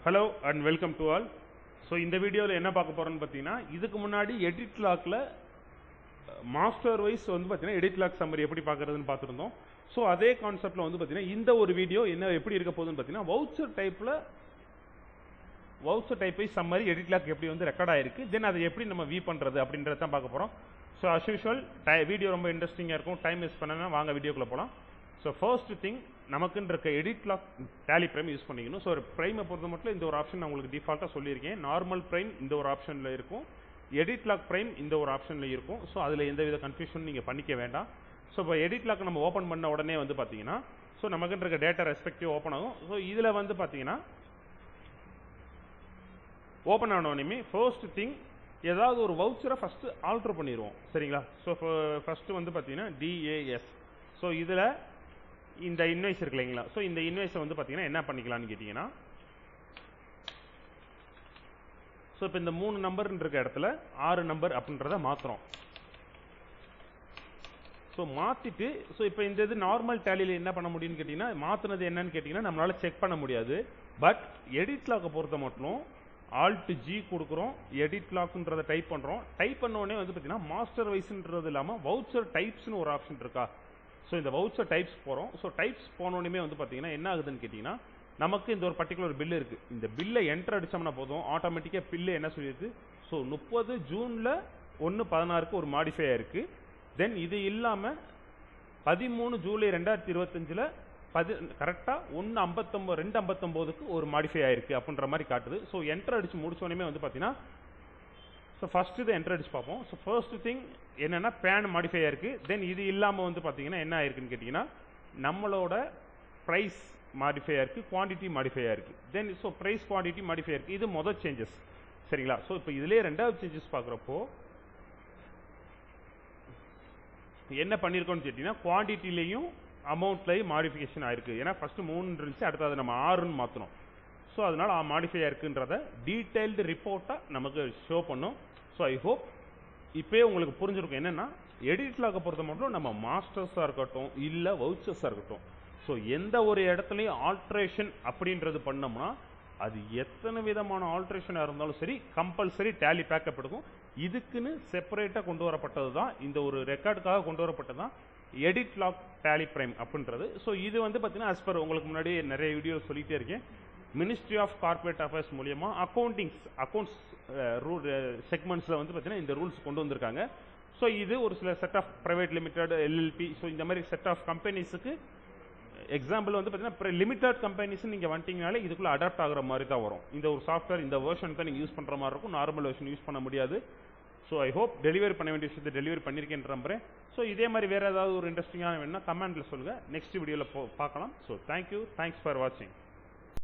Hello and welcome to all. So இந்த வீடியோவில் என்ன பார்க்க போகிறோன்னு பார்த்தீங்கன்னா, இதுக்கு முன்னாடி எடிட் லாக்கில் மாஸ்டர் வைஸ் வந்து பார்த்தீங்கன்னா எடிட் லாக் சம்மரி எப்படி பார்க்குறதுன்னு பார்த்துருந்தோம். ஸோ அதே கான்செப்டில் வந்து பார்த்தீங்கன்னா இந்த ஒரு வீடியோ என்ன எப்படி இருக்க போகுதுன்னு பார்த்தீங்கன்னா, voucher type wise summary edit log எப்படி வந்து ரெக்கார்ட் ஆயிருக்கு, தென் அதை எப்படி நம்ம வியூ பண்ணுறது அப்படின்றத தான் பார்க்க போகிறோம். ஸோ அஸ் யூஷுவல் வீடியோ ரொம்ப இன்ட்ரெஸ்டிங்காக இருக்கும். டைம் வேஸ்ட் பண்ணனா வாங்க வீடியோக்குள்ளே போகலாம். ஸோ ஃபர்ஸ்ட் திங், நமக்குன்னு இருக்க edit log Tally Prime use பண்ணிக்கணும். ஸோ ஒரு ப்ரைமை பொறுத்த மட்டும் இந்த ஒரு ஆப்ஷன் நான் உங்களுக்கு டிஃபால்ட்டாக சொல்லியிருக்கேன். நார்மல் ப்ரைம் இந்த ஒரு ஆப்ஷனில் இருக்கும், எடிட் லாக் ப்ரைம் இந்த ஒரு ஆப்ஷனில் இருக்கும். ஸோ அதில் எந்த வித கன்ஃபியூஷன் நீங்கள் பண்ணிக்க வேண்டாம். ஸோ இப்போ எடிட் லாக் நம்ம ஓப்பன் பண்ண உடனே வந்து பார்த்தீங்கன்னா, ஸோ நமக்குன்னு இருக்க டேட்டா ரெஸ்பெக்டிவ் ஓப்பன் ஆகும். ஸோ இதில் வந்து பார்த்தீங்கன்னா ஓப்பன் ஆனோடனே ஃபர்ஸ்ட் திங் ஏதாவது ஒரு வவுச்சரை ஃபஸ்ட்டு ஆல்டர் பண்ணிடுவோம், சரிங்களா? ஸோ ஃபஸ்ட்டு வந்து பார்த்தீங்கன்னா DAS. ஸோ இதில் இந்த இன்வாய்ஸ் இருக்கு இல்லைங்களா? ஸோ இந்த இன்வாய்ஸை வந்து பார்த்தீங்கன்னா என்ன பண்ணிக்கலாம்னு கேட்டிங்கன்னா, ஸோ இப்போ இந்த 3 நம்பர்னு இருக்க இடத்துல 6 நம்பர் அப்படின்றத மாற்றுறோம். ஸோ மாற்றிட்டு ஸோ இப்போ இந்த இது நார்மல் டேலியில் என்ன பண்ண முடியும்னு கேட்டிங்கன்னா, மாற்றினது என்னன்னு கேட்டிங்கன்னா நம்மளால் செக் பண்ண முடியாது. பட் எடிட் லாக்கை பொறுத்த மட்டும் Alt G கொடுக்குறோம், எடிட் லாக்ன்றதை டைப் பண்ணுறோம். டைப் பண்ணோடனே வந்து பார்த்தீங்கன்னா மாஸ்டர் வைஸ்ன்றது இல்லாமல் வவுச்சர் டைப்ஸ்னு ஒரு ஆப்ஷன் இருக்கா. ஸோ இந்த வவுச்சர் டைப்ஸ் போகிறோம். ஸோ டைப்ஸ் போனோடனே வந்து பார்த்தீங்கன்னா என்ன ஆகுதுன்னு கேட்டிங்கன்னா, நமக்கு இந்த ஒரு பர்டிகுலர் பில் இருக்குது. இந்த பில்லை என்டர் அடித்தோம்னா போதும், ஆட்டோமேட்டிக்காக பில்லு என்ன சொல்லியிருக்கு, ஸோ 30 ஜூனில் 1/16 ஒரு மாடிஃபை ஆயிருக்கு. தென் இது இல்லாமல் 13 ஜூலை 2025 கரெக்டாக 2:59 ஒரு மாடிஃபை ஆயிருக்கு அப்படின்ற மாதிரி காட்டுது. ஸோ என்டர் அடிச்சு முடிச்சோடனே வந்து பார்த்தீங்கன்னா, ஸோ ஃபர்ஸ்ட் இது என்டர் அடிச்சு பார்ப்போம். ஸோ ஃபர்ஸ்ட் திங் என்னன்னா பேன் மாடிஃபை ஆயிருக்கு. தென் இது இல்லாமல் வந்து பார்த்தீங்கன்னா என்ன ஆயிருக்குன்னு கேட்டிங்கன்னா, நம்மளோட ப்ரைஸ் மாடிஃபை ஆயிருக்கு, குவான்டிட்டி மாடிஃபை ஆயிருக்கு. Then so price quantity modify ஆயிருக்கு. இது மொதல் சேஞ்சஸ், சரிங்களா? ஸோ இப்போ இதுலேயே ரெண்டாவது சேஞ்சஸ் பார்க்குறப்போ என்ன பண்ணியிருக்கோன்னு கேட்டிங்கன்னா, குவான்டிட்டிலையும் அமௌண்ட்லையும் மாடிஃபிகேஷன் ஆயிருக்கு. ஏன்னா ஃபஸ்ட்டு 3 இருந்துச்சு, அடுத்து அதை நம்ம 6ன்னு மாற்றணும். ஸோ அதனால் மாடிஃபை ஆயிருக்குன்றத டீட்டெயில்டு ரிப்போர்ட்டாக நமக்கு ஷோ பண்ணும். ஸோ ஐ ஹோப் இப்போயே உங்களுக்கு புரிஞ்சிருக்கும் என்னென்னா, எடிட் லாக்கை பொறுத்த மட்டும் நம்ம மாஸ்டர்ஸாக இருக்கட்டும் இல்லை வவுச்சர்ஸாக இருக்கட்டும், ஸோ எந்த ஒரு இடத்துலையும் ஆல்ட்ரேஷன் அப்படின்றது பண்ணோம்னா அது எத்தனை விதமான ஆல்ட்ரேஷனாக இருந்தாலும் சரி கம்பல்சரி டேலி பேக்கப் எடுக்கும். இதுக்குன்னு செப்பரேட்டாக கொண்டு வரப்பட்டது தான், இந்த ஒரு ரெக்கார்டுக்காக கொண்டு வரப்பட்டது தான் எடிட் லாக் டேலி பிரைம் அப்படின்றது. ஸோ இது வந்து பார்த்தீங்கன்னா as per உங்களுக்கு முன்னாடி நிறைய வீடியோ சொல்லிகிட்டே இருக்கேன், மினிஸ்ட்ரி ஆஃப் கார்பரேட் அஃபேர்ஸ் மூலியமா அக்கௌண்ட்ஸ் ரூல் செக்மெண்ட்ஸில் வந்து பார்த்தீங்கன்னா இந்த ரூல்ஸ் கொண்டு வந்திருக்காங்க. ஸோ இது ஒரு சில set of private limited, LLP, so இந்த மாதிரி செட் ஆஃப் கம்பெனிஸுக்கு எக்ஸாம்பிள் வந்து பார்த்தீங்கன்னா லிமிடெட் கம்பெனிஸ் நீங்கள் வந்துட்டீங்கனாலே இதுக்குள்ளே அடாப்ட் ஆகிற மாதிரி தான் வரும். இந்த ஒரு சாஃப்ட்வேர் இந்த வெர்ஷன் தான் நீங்கள் யூஸ் பண்ணுற மாதிரி இருக்கும், நார்மல் வெர்ஷன் யூஸ் பண்ண முடியாது. ஸோ ஐ ஹோப் டெலிவரி பண்ண வேண்டிய விஷயத்தை டெலிவரி பண்ணியிருக்கேன் நம்புறேன். ஸோ இதே மாதிரி வேறு ஏதாவது ஒரு இன்ட்ரெஸ்டிங்கான வேணும்னா கமெண்ட்டில் சொல்லுங்கள், நெக்ஸ்ட் வீடியோவில் பார்க்கலாம். ஸோ தேங்க்யூ, தேங்க்ஸ் ஃபார் வாட்சிங்.